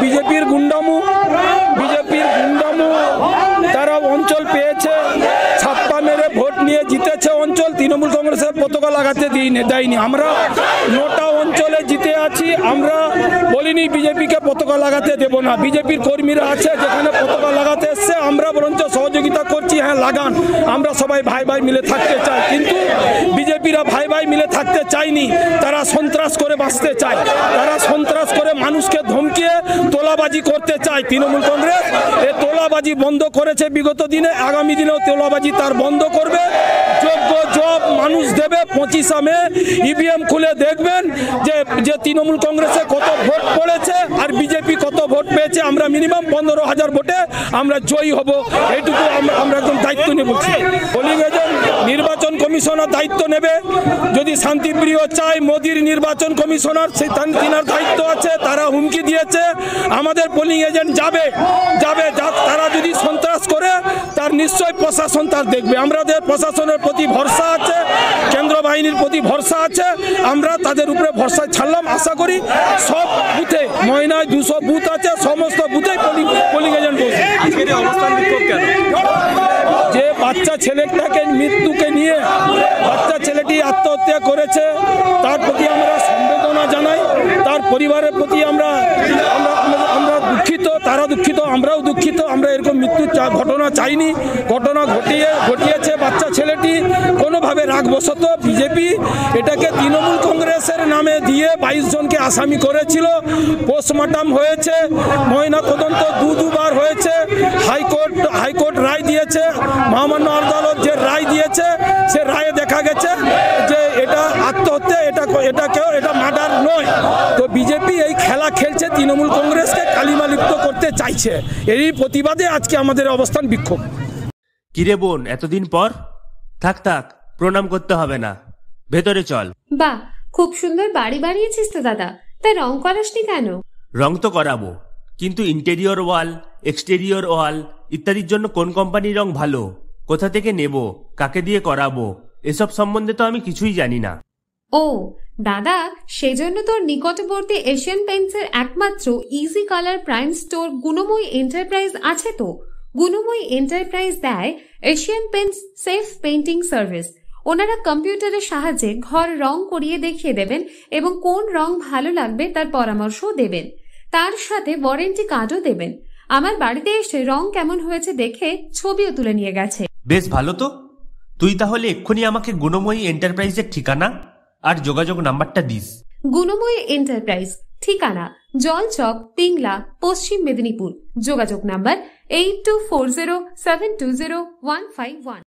বিজেপির গুন্ডামু তারা অঞ্চল পেয়েছে, ছাপ্পা মেরে ভোট নিয়ে জিতেছে অঞ্চল, তৃণমূল কংগ্রেসের পতাকা লাগাতে দেয়নি। আমরা 9টা অঞ্চলে জিতে আছি, আমরা বলিনি বিজেপিকে পতাকা লাগাতে দেব না। বিজেপির কর্মীরা আছে যেখানে পতাকা লাগাতে এসছে, আমরা বরঞ্চ সহযোগিতা করছি, হ্যাঁ লাগান, আমরা সবাই ভাই ভাই মিলে থাকতে চাই। কিন্তু বিজেপিরা ভাই ভাই মিলে থাকতে চায়নি, তারা সন্ত্রাস করে বাঁচতে চায়, তারা সন্ত্রাস করে মানুষকে ধমকিয়ে তোলাবাজি করতে চায়। তৃণমূল কংগ্রেস এই তোলাবাজি বন্ধ করেছে বিগত দিনে, আগামী দিনেও তোলাবাজি তার বন্ধ করবে। যোগ্য জব মানুষ দেবে। 25 মে ইভিএম খুলে দেখবেন যে তৃণমূল কংগ্রেসে কত ভোট পড়েছে আর বিজেপি কত ভোট পেয়েছে। আমরা মিনিমাম 15,000 ভোটে আমরা জয়ী হব, এইটুকু আমরা একদম দায়িত্ব নেব। পোলিং এজেন্ট নির্বাচন কমিশনার দায়িত্ব নেবে। যদি শান্তিপ্রিয় চাই মোদির নির্বাচন কমিশনার, সেই তিনার দায়িত্ব আছে। তারা হুমকি দিয়েছে আমাদের পোলিং এজেন্ট যাবে, তারা যদি সন্ত্রাস করে তার নিশ্চয় প্রশাসন তার দেখবে। আমাদের প্রশাসনের প্রতি ভরসা আছে, কেন্দ্র বাহিনীর প্রতি ভরসা আছে, আমরা তাদের উপরে ভরসা ছাড়লাম। আশা করি সব বুথে, ময়নায় 200 বুথ আছে, সমস্ত বুথে পোলিং এজেন্ট বসবে। যে বাচ্চা ছেলেটাকে মৃত্যুকে নিয়ে বাচ্চা ছেলেটি আত্মহত্যা করেছে, তার প্রতি আমরা সমবেদনা জানাই, তার পরিবারের প্রতি আমরা দুঃখিত, তারা দুঃখিত, আমরাও দুঃখিত। আমরা এরকম মৃত্যুর ঘটনা চাইনি। ঘটনা ঘটিয়েছে বাচ্চা ছেলেটি কোনোভাবে রাগবশত বিজেপি এটাকে তৃণমূল কংগ্রেসের নামে দিয়ে 22 জনকে আসামি করেছিল। পোস্টমর্টম হয়েছে, ময়না তদন্ত দুবার হয়েছে, হাইকোর্ট রায় দিয়েছে, মহামান্য আদালত যে রায় দিয়েছে সে রায়ে দেখা গেছে যে এটা আত্মহত্যা, এটা মার্ডার নয়। তো বিজেপি এই খেলা খেলছে, তৃণমূল কংগ্রেসকে কালিমালিপ্ত করতে চাইছে। এরই প্রতিবাদে আজকে আমাদের অবস্থান বিক্ষোভ। কিরে বোন, এতদিন পর? থাক প্রণাম করতে হবে না, ভেতরে চল। বাহ, খুব সুন্দর বাড়ি বানিয়েছিস তো দাদা, তাই রং করাসনি কেন? রং তো করাবো, কিন্তু ইন্টেরিয়র ওয়াল, এক্সটেরিয়র ওয়াল ইত্যাদির জন্য কোন কোম্পানির রং ভালো, কোথা থেকে নেব, কাকে দিয়ে করাবো, এসব সম্বন্ধে তো আমি কিছুই জানি না। ও দাদা, সেজন্য তোর নিকটবর্তী এশিয়ান পেইন্টসের একমাত্র easy colour prime store Gunamoyee enterprise আছে তো। গুণময়ী এন্টারপ্রাইজ দেয় Asian Paints safe painting service. ওনারা কম্পিউটারের সাহায্যে ঘর রং করিয়ে দেখিয়ে দেবেন এবং কোন রং ভালো লাগবে তার পরামর্শও দেবেন। তার সাথে ওয়ারেন্টি কার্ডও দেবেন। আমার বাড়িতে এসে রং কেমন হয়েছে দেখে ছবিও তুলে নিয়ে গেছে। বেশ ভালো তো। তুই তাহলে এক্ষুনি আমাকে গুণময়ী এন্টারপ্রাইজের ঠিকানা আর যোগাযোগ নাম্বারটা দিস। গুণময়ী এন্টারপ্রাইজ, ঠিকানা জলচক, পিংলা, পশ্চিম মেদিনীপুর। যোগাযোগ নাম্বার 8240720151।